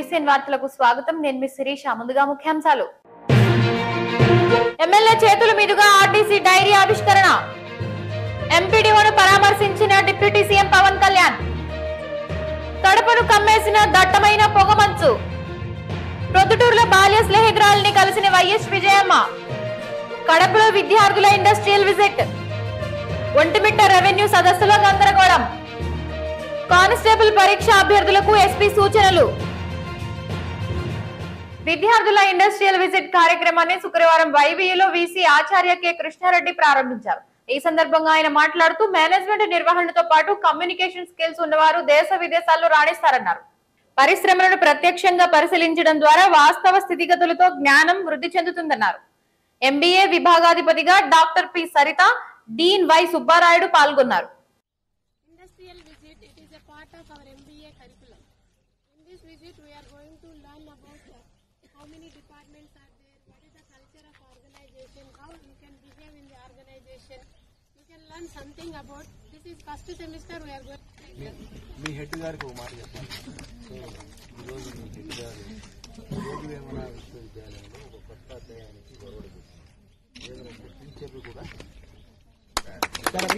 BCN వార్తలకు స్వాగతం. నేను మీ శిరీష. ముందుగా ముఖ్యాంశాలు. ఎమ్మెల్యే చేతుల మీదుగా ఆర్టీసీ డైరీ ఆవిష్కరణ. ఎంపీడీఓను పరామర్శించిన డిప్యూటీ సీఎం పవన్ కళ్యాణ్. కడపను కమ్మేసిన దట్టమైన పొగమంచు. ప్రొద్దుటూరులో బాల్య స్నేహితురాలిని కలిసిన వైఎస్ విజయమ్మ. కడపలో విద్యార్థుల ఇండస్ట్రియల్ విజిట్. ఒంటిమిట్ట రెవెన్యూ సదస్సులో గందరగోళం. కానిస్టేబుల్ పరీక్ష అభ్యర్థులకు ఎస్పీ సూచనలు. విద్యార్థుల ఇండస్ట్రియల్ విజిట్ కార్యక్రమాన్ని శుక్రవారం వైవీలో వీసీ ఆచార్య కె కృష్ణారెడ్డి ప్రారంభించారు. ఈ సందర్భంగా ఆయన మాట్లాడుతూ మేనేజ్మెంట్ నిర్వహణతో పాటు కమ్యూనికేషన్ స్కిల్స్ ఉన్నవారు దేశ విదేశాల్లో రాణిస్తారన్నారు. పరిశ్రమలను ప్రత్యక్షంగా పరిశీలించడం ద్వారా వాస్తవ స్థితిగతులతో జ్ఞానం వృద్ధి చెందుతుందన్నారు. ఎంబీఏ విభాగాధిపతిగా doctor P Saritha, dean Y Subbarayudu పాల్గొన్నారు. Part of our MBA curriculum. In this visit, we are going to learn about how many departments are there, what is the culture of organization, how you can behave in the organization. You can learn something about. This is first semester we are going. Me head గారికి ఒక మాట చెప్పాలి. So ఈరోజు మీ head గారు road Vemana విశ్వవిద్యాలయంలో ఒక కొత్త అధ్యాయానికి గౌరవం ఏదైనా టీచర్లు కూడా సార్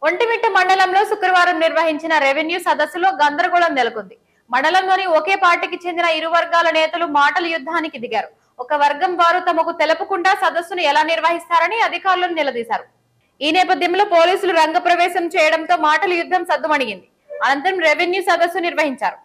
ఒంటిమిట్ట మండలంలో శుక్రవారం నిర్వహించిన రెవెన్యూ సదస్సులో గందరగోళం నెలకొంది. మండలంలోని ఒకే పార్టీకి చెందిన ఇరు వర్గాల నేతలు మాటల యుద్ధానికి దిగారు. ఒక వర్గం వారు తమకు తెలపకుండా సదస్సును ఎలా నిర్వహిస్తారని అధికారులను నిలదీశారు. ఈ నేపథ్యంలో పోలీసులు రంగప్రవేశం చేయడంతో మాటల యుద్ధం సద్దుమణిగింది. అనంతరం రెవెన్యూ సదస్సు నిర్వహించారు.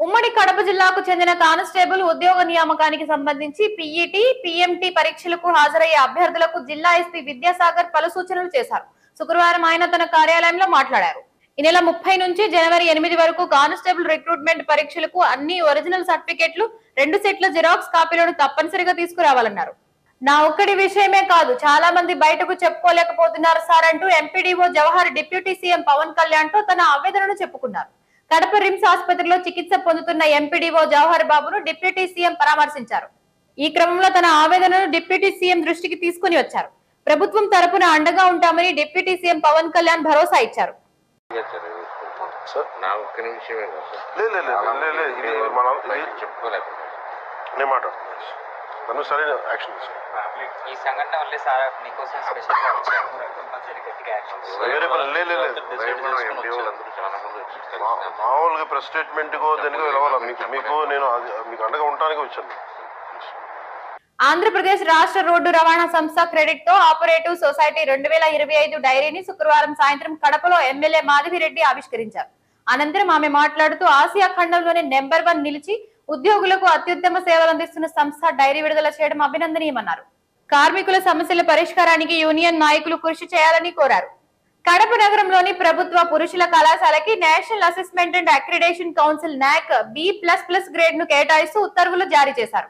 ఉమ్మడి కడప జిల్లాకు చెందిన కానిస్టేబుల్ ఉద్యోగ నియామకానికి సంబంధించి పీఈటీ, పీఎంటీ పరీక్షలకు హాజరయ్యే అభ్యర్థులకు జిల్లా ఎస్పీ విద్యాసాగర్ పలు సూచనలు చేశారు. శుక్రవారం ఆయన తన కార్యాలయంలో మాట్లాడారు. ఈ నెల 30 నుంచి జనవరి 8 వరకు కానిస్టేబుల్ రిక్రూట్మెంట్ పరీక్షలకు అన్ని ఒరిజినల్ సర్టిఫికెట్లు, 2 సెట్ల జిరాక్స్ కాపీలను తప్పనిసరిగా తీసుకురావాలన్నారు. నా ఒక్కడి విషయమే కాదు, చాలా మంది బయటకు చెప్పుకోలేకపోతున్నారు సార్ అంటూ MPDO Jawahar deputy CM Pawan Kalyan తో తన ఆవేదనను చెప్పుకున్నారు. కడప రిమ్స్ ఆసుపత్రిలో చికిత్స పొందుతున్న ఎంపీడీఓ జవహర్ బాబును డిప్యూటీ సీఎం పరామర్శించారు. ఈ క్రమంలో తన ఆవేదనను డిప్యూటీ సీఎం దృష్టికి తీసుకుని వచ్చారు. ప్రభుత్వం తరపున అండగా ఉంటామని డిప్యూటీ సీఎం పవన్ కళ్యాణ్ భరోసా ఇచ్చారు. ఈ సంఘటన వల్లే సార్ మీకోసం స్పెషల్ గా వచ్చాము. మామూలుగా ప్రెస్ స్టేట్మెంట్ దేనికో వెళ్ళాలా మీకు నేను మీకు అండగా ఉండడానికి వచ్చాను. ఆంధ్రప్రదేశ్ రాష్ట్ర రోడ్డు రవాణా సంస్థ క్రెడిట్ తో ఆపరేటివ్ సొసైటీ 2025 డైరీని శుక్రవారం సాయంత్రం కడపలో ఎమ్మెల్యే మాధవిరెడ్డి ఆవిష్కరించారు. అనంతరం ఆమె మాట్లాడుతూ ఆసియా ఖండంలోనే నెంబర్ 1 నిలిచి ఉద్యోగులకు అత్యుత్తమ సేవలు అందిస్తున్న సంస్థ డైరీ విడుదల చేయడం అభినందనీయమన్నారు. కార్మికుల సమస్యల పరిష్కారానికి యూనియన్ నాయకులు కృషి చేయాలని కోరారు. కడప నగరంలోని ప్రభుత్వ పురుషుల కళాశాలకి national assessment and accreditation council NAAC B++ grade ను కేటాయిస్తూ ఉత్తర్వులు జారీ చేశారు.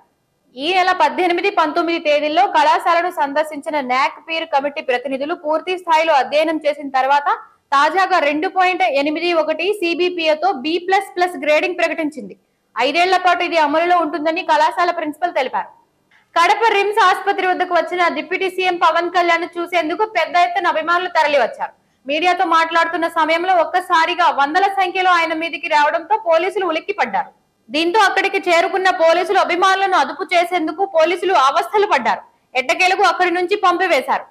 ఈ నెల 18, 19 తేదీల్లో కళాశాలను సందర్శించిన NAAC పీర్ కమిటీ ప్రతినిధులు పూర్తి స్థాయిలో అధ్యయనం చేసిన తర్వాత తాజాగా 2.81 CBPAతో B++ గ్రేడింగ్ ప్రకటించింది. 5 ఏళ్ల పాటు ఇది అమలులో ఉంటుందని కళాశాల ప్రిన్సిపల్ తెలిపారు. కడప రిమ్స్ ఆసుపత్రి వద్దకు వచ్చిన డిప్యూటీ సీఎం పవన్ కళ్యాణ్ చూసేందుకు పెద్ద ఎత్తున అభిమానులు తరలి వచ్చారు. మీడియాతో మాట్లాడుతున్న సమయంలో ఒక్కసారిగా వందల సంఖ్యలో ఆయన మీదికి రావడంతో పోలీసులు ఉలిక్కిపడ్డారు. దీంతో అక్కడికి చేరుకున్న పోలీసులు అభిమానులను అదుపు చేసేందుకు పోలీసులు అవస్థలు పడ్డారు. ఎట్టకేలకు అక్కడి నుంచి పంపివేశారు.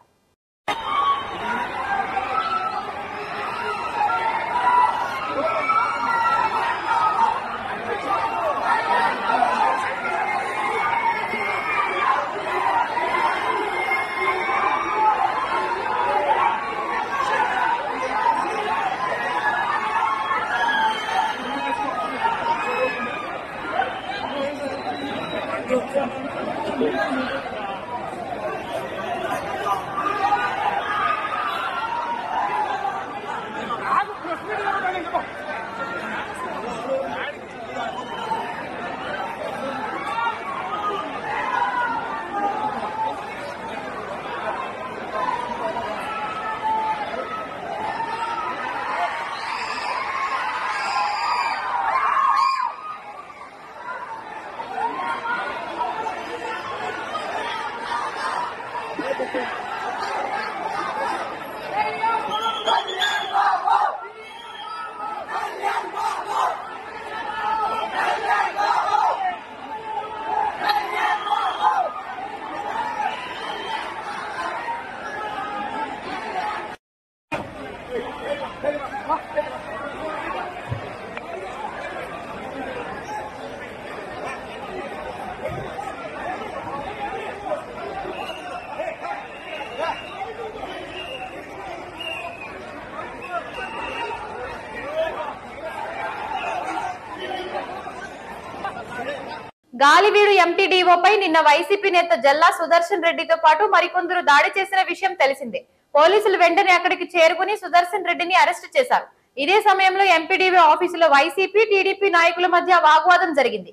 గాలివీడు ఎంపీడీఓపై నిన్న వైసీపీ నేత జల్లా సుదర్శన్ రెడ్డితో పాటు మరికొందరు దాడి చేసిన విషయం తెలిసిందే. పోలీసులు వెంటనే అక్కడికి చేరుకుని సుదర్శన్ రెడ్డిని అరెస్టు చేశారు. ఇదే సమయంలో ఎంపీడీఓ ఆఫీసులో వైసీపీ, టీడీపీ నాయకుల మధ్య వాగ్వాదం జరిగింది.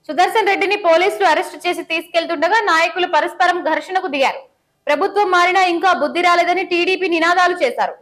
సుదర్శన్ రెడ్డిని పోలీసులు అరెస్టు చేసి తీసుకెళ్తుండగా నాయకులు పరస్పరం ఘర్షణకు దిగారు. ప్రభుత్వం మారినా ఇంకా బుద్ధి రాలేదని టీడీపీ నినాదాలు చేశారు.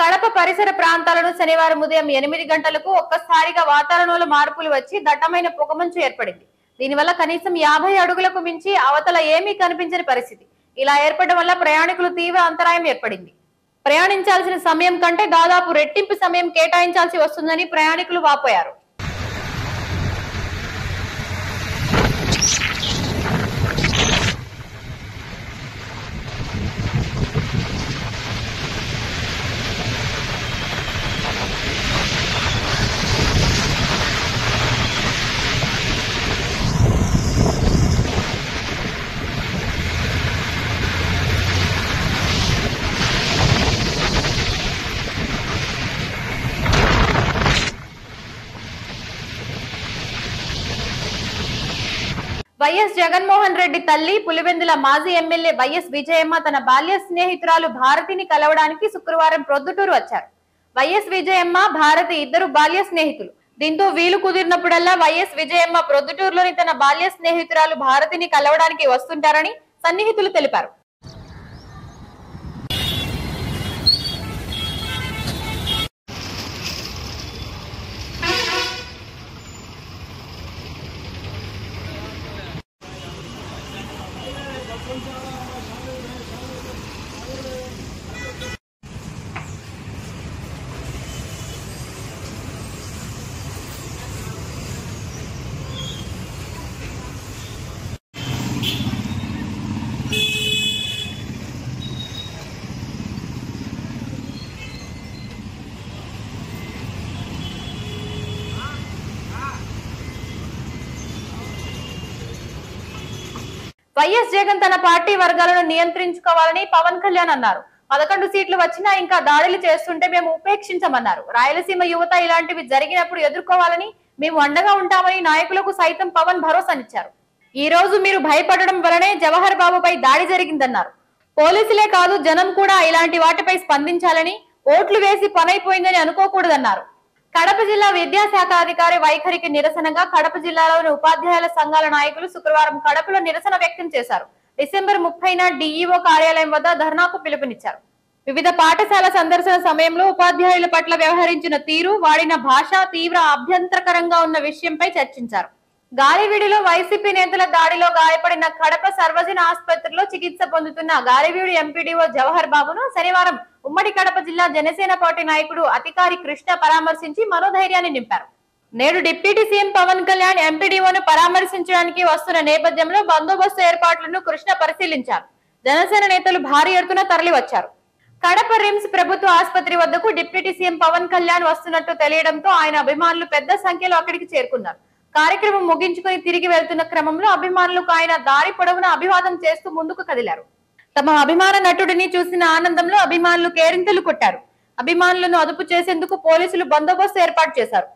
కడప పరిసర ప్రాంతాలను శనివారం ఉదయం 8 గంటలకు ఒక్కసారిగా వాతావరణంలో మార్పులు వచ్చి దట్టమైన పొగమంచు ఏర్పడింది. దీనివల్ల కనీసం 50 అడుగులకు మించి అవతల ఏమీ కనిపించని పరిస్థితి. ఇలా ఏర్పడడం వల్ల ప్రయాణికులు తీవ్ర అంతరాయం ఏర్పడింది. ప్రయాణించాల్సిన సమయం కంటే దాదాపు రెట్టింపు సమయం కేటాయించాల్సి వస్తుందని ప్రయాణికులు వాపోయారు. వైఎస్ జగన్మోహన్ రెడ్డి తల్లి పులివెందుల మాజీ ఎమ్మెల్యే వైఎస్ విజయమ్మ తన బాల్య స్నేహితురాలు భారతిని కలవడానికి శుక్రవారం ప్రొద్దుటూరు వచ్చారు. వైఎస్ విజయమ్మ భారతి ఇద్దరు బాల్య స్నేహితులు. దీంతో వీలు కుదిరినప్పుడల్లా వైఎస్ విజయమ్మ ప్రొద్దుటూరులోని తన బాల్య స్నేహితురాలు భారతిని కలవడానికి వస్తుంటారని సన్నిహితులు తెలిపారు. వైఎస్ జగన్ తన పార్టీ వర్గాలను నియంత్రించుకోవాలని పవన్ కళ్యాణ్ అన్నారు. 11 సీట్లు వచ్చినా ఇంకా దాడులు చేస్తుంటే మేము ఉపేక్షించమన్నారు. రాయలసీమ యువత ఇలాంటివి జరిగినప్పుడు ఎదుర్కోవాలని మేము అండగా ఉంటామని నాయకులకు సైతం పవన్ భరోసానిచ్చారు. ఈ రోజు మీరు భయపడడం వలనే జవహర్ బాబుపై దాడి జరిగిందన్నారు. పోలీసులే కాదు జనం కూడా ఇలాంటి వాటిపై స్పందించాలని, ఓట్లు వేసి పనైపోయిందని అనుకోకూడదన్నారు. కడప జిల్లా విద్యాశాఖ అధికారి వైఖరికి నిరసనగా కడప జిల్లాలోని ఉపాధ్యాయుల సంఘాల నాయకులు శుక్రవారం కడపలో నిరసన వ్యక్తం చేశారు. డిసెంబర్ 30న డిఈఓ కార్యాలయం వద్ద ధర్నాకు పిలుపునిచ్చారు. వివిధ పాఠశాల సందర్శన సమయంలో ఉపాధ్యాయుల పట్ల వ్యవహరించిన తీరు, వాడిన భాష తీవ్ర అభ్యంతరకరంగా ఉన్న విషయంపై చర్చించారు. గాలివీడిలో వైసీపీ నేతల దాడిలో గాయపడిన కడప సర్వజన ఆసుపత్రిలో చికిత్స పొందుతున్న గాలివీడు ఎంపీడీఓ జవహర్ బాబును శనివారం ఉమ్మడి కడప జిల్లా జనసేన పార్టీ నాయకుడు అధికారి కృష్ణ పరామర్శించి మనోధైర్యాన్ని నింపారు. నేడు డిప్యూటీ సీఎం పవన్ కళ్యాణ్ ఎంపీడీఓను పరామర్శించడానికి వస్తున్న నేపథ్యంలో బందోబస్తు ఏర్పాట్లను కృష్ణ పరిశీలించారు. జనసేన నేతలు భారీ ఎత్తున తరలివచ్చారు. కడప రిమ్స్ ప్రభుత్వ ఆసుపత్రి వద్దకు డిప్యూటీ సీఎం పవన్ కళ్యాణ్ వస్తున్నట్టు తెలియడంతో ఆయన అభిమానులు పెద్ద సంఖ్యలో అక్కడికి చేరుకున్నారు. కార్యక్రమం ముగించుకుని తిరిగి వెళ్తున్న క్రమంలో అభిమానులకు ఆయన దారి పొడవునా అభివాదం చేస్తూ ముందుకు కదిలారు. తమ అభిమాన నటుడిని చూసిన ఆనందంలో అభిమానులు కేరింతలు కొట్టారు. అభిమానులను అదుపు చేసేందుకు పోలీసులు బందోబస్తు ఏర్పాటు చేశారు.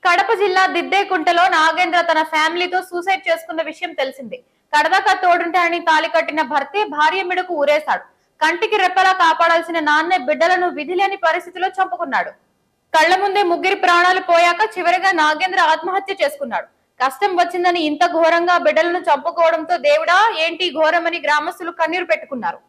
కడప జిల్లా దిద్దేకుంటలో నాగేంద్ర తన ఫ్యామిలీతో సూసైడ్ చేసుకున్న విషయం తెలిసిందే. కడదాకా తోడుంటానని తాలి కట్టిన భర్తే భార్య మెడకు ఊరేశాడు. కంటికి రెప్పలా కాపాడాల్సిన నాన్నే బిడ్డలను విధిలేని పరిస్థితిలో చంపుకున్నాడు. కళ్ల ముందే ముగ్గురి ప్రాణాలు పోయాక చివరిగా నాగేంద్ర ఆత్మహత్య చేసుకున్నాడు. కష్టం వచ్చిందని ఇంత ఘోరంగా బిడ్డలను చంపుకోవడంతో దేవుడా ఏంటి ఘోరమని గ్రామస్తులు కన్నీరు పెట్టుకున్నారు.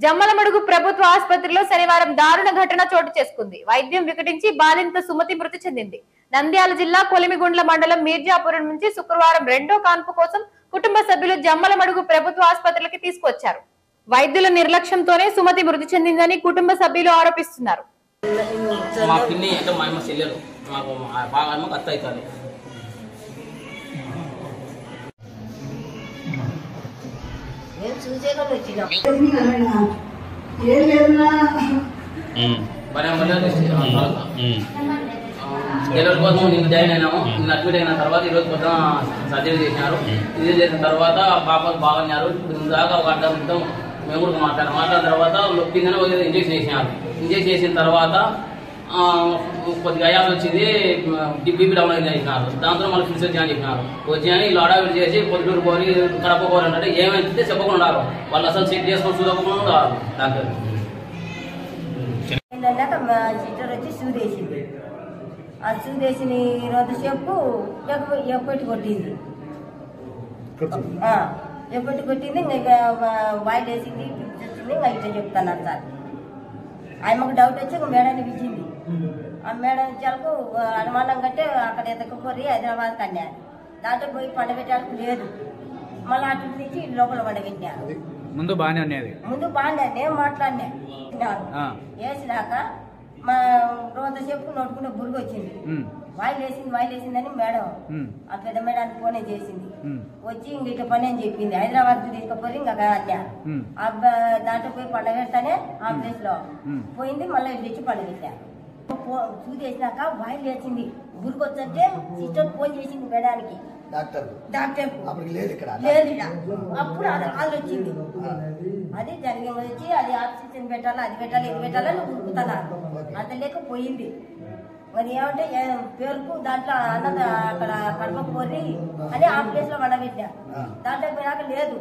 జమ్మలమడుగు ప్రభుత్వ ఆసుపత్రిలో శనివారం దారుణ ఘటన చోటు చేసుకుంది. వైద్యం వికటించి బాలింత సుమతి మృతి చెందింది. నంద్యాల జిల్లా కొలిమిగుండ్ల మండలం మీర్జాపురం నుంచి శుక్రవారం రెండో కాన్పు కోసం కుటుంబ సభ్యులు జమ్మలమడుగు ప్రభుత్వ ఆసుపత్రికి తీసుకొచ్చారు. వైద్యుల నిర్లక్ష్యంతోనే సుమతి మృతి చెందిందని కుటుంబ సభ్యులు ఆరోపిస్తున్నారు. మా పిన్ని అంటే మా అమ్మ చెల్లెలు మాకు బాగా అమ్మకు అత్త అవుతుంది. డెలివరీ కోసం నిన్ను జాయిన్ అయినాము. నిన్ను అడ్మిట్ అయిన తర్వాత ఈరోజు పొద్దున సర్జరీ చేసినారు. ఇది చేసిన తర్వాత పాపకు బాగున్నారు. ఇప్పుడు దాకా ఒక అడ్డ మొత్తం మేము కూడా మాట్లాడిన తర్వాత కిందనే ఇంజక్షన్ చేసినారు. ఇంజక్షన్ చేసిన తర్వాత కొద్దిగా అయాసం వచ్చింది, బీపీ డౌన్ అయింది చేసినారు. దాంతో మళ్ళీ ఫిక్స్ వచ్చాయని చెప్పినారు. వచ్చాయని వీళ్ళు అడావిడి చేసి పొద్దుటూరు పోయి కడప పోరు అంటే ఏమైతే చెప్పకుండా ఉన్నారు. వాళ్ళు అసలు చెక్ చేసుకొని చూడకుండా ఉన్నారు. డాక్టర్ సిస్టర్ వచ్చి సూదేసింది. ఆ సూదేసిన రోజుసేపు ఎప్పటి కొట్టింది, ఎప్పటి కొట్టింది. ఇంకా వాయిల్ వేసింది, వచ్చింది. ఇంకా ఇట్లా చెప్తున్నారు సార్. ఆయమ్మకు డౌట్ వచ్చి ఒక మేడాన్ని పిలిచింది. ఆ మేడం చాలకు అనుమానం కట్టే అక్కడ ఎదకపోయి హైదరాబాద్ కన్నారు. దాంట్లో పోయి పండగట్టాలకు లేదు. మళ్ళీ అటు నుంచి లోపల పండగట్టారు. ముందు బాగానే ఉన్నది, ముందు బాగానే నేను మాట్లాడినా. వేసినాక మా రోజుసేపు నోటుకునే బురుగు వచ్చింది. వాయిల్ వేసిందని మేడం ఆ పెద్ద మేడానికి ఫోనే చేసింది. వచ్చి ఇంక ఇట్లా పని అని చెప్పింది. హైదరాబాద్ తీసుకుపోయి ఇంకా అన్నా దాంట్లో పోయి పండగ పెడతానే ఆ ప్లేస్ లో పోయింది. మళ్ళీ తెచ్చి పండుగ పెట్టారు. చూసేసినాక వాయిల్ వేసింది, బురుగు వచ్చంటే సిస్టర్ ఫోన్ చేసింది మేడానికి. డాక్టర్ లేదు అప్పుడు అది వచ్చింది. అది జరిగి వచ్చి అది ఆక్సిజన్ పెట్టాలా, అది పెట్టాలి, ఇది పెట్టాలని ఉరుకుతున్నారు. అంత లేకపోయింది. మరి ఏమంటే పేరుకు దాంట్లో అన్నది అక్కడ కడప పోరి అని ఆ ప్లేస్ లో వండబెట్టా. దాంట్లో పోయినాక లేదు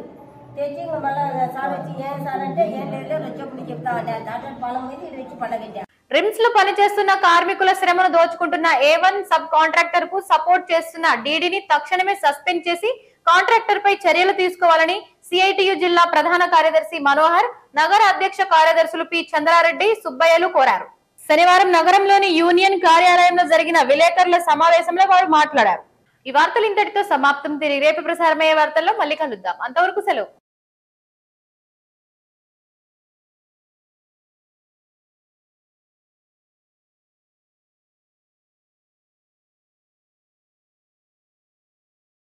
తెచ్చి ఇంకా మళ్ళీ సార్ వచ్చి ఏం సార్ అంటే ఏం లేదు వచ్చేప్పుడు చెప్తా అన్నా. దాంట్లో పొలం మీద ఇది వచ్చి పండగెట్టా. రిమ్స్ లో పనిచేస్తున్న కార్మికుల శ్రమను దోచుకుంటున్న A1 సబ్ కాంట్రాక్టర్ కు సపోర్ట్ చేస్తున్న డీడీని తక్షణమే సస్పెండ్ చేసి కాంట్రాక్టర్ పై చర్యలు తీసుకోవాలని సిఐటియు జిల్లా ప్రధాన కార్యదర్శి మనోహర్, నగర అధ్యక్ష కార్యదర్శులు పి చంద్రారెడ్డి, సుబ్బయ్యలు కోరారు. శనివారం నగరంలోని యూనియన్ కార్యాలయంలో జరిగిన విలేకరుల సమావేశంలో వారు మాట్లాడారు. ఈ వార్తలు ఇంతటితో సమాప్తం. తిరిగి రేపు ప్రసారమయ్యే వార్తల్లో మళ్ళీ కలుద్దాం. అంతవరకు సెలవు.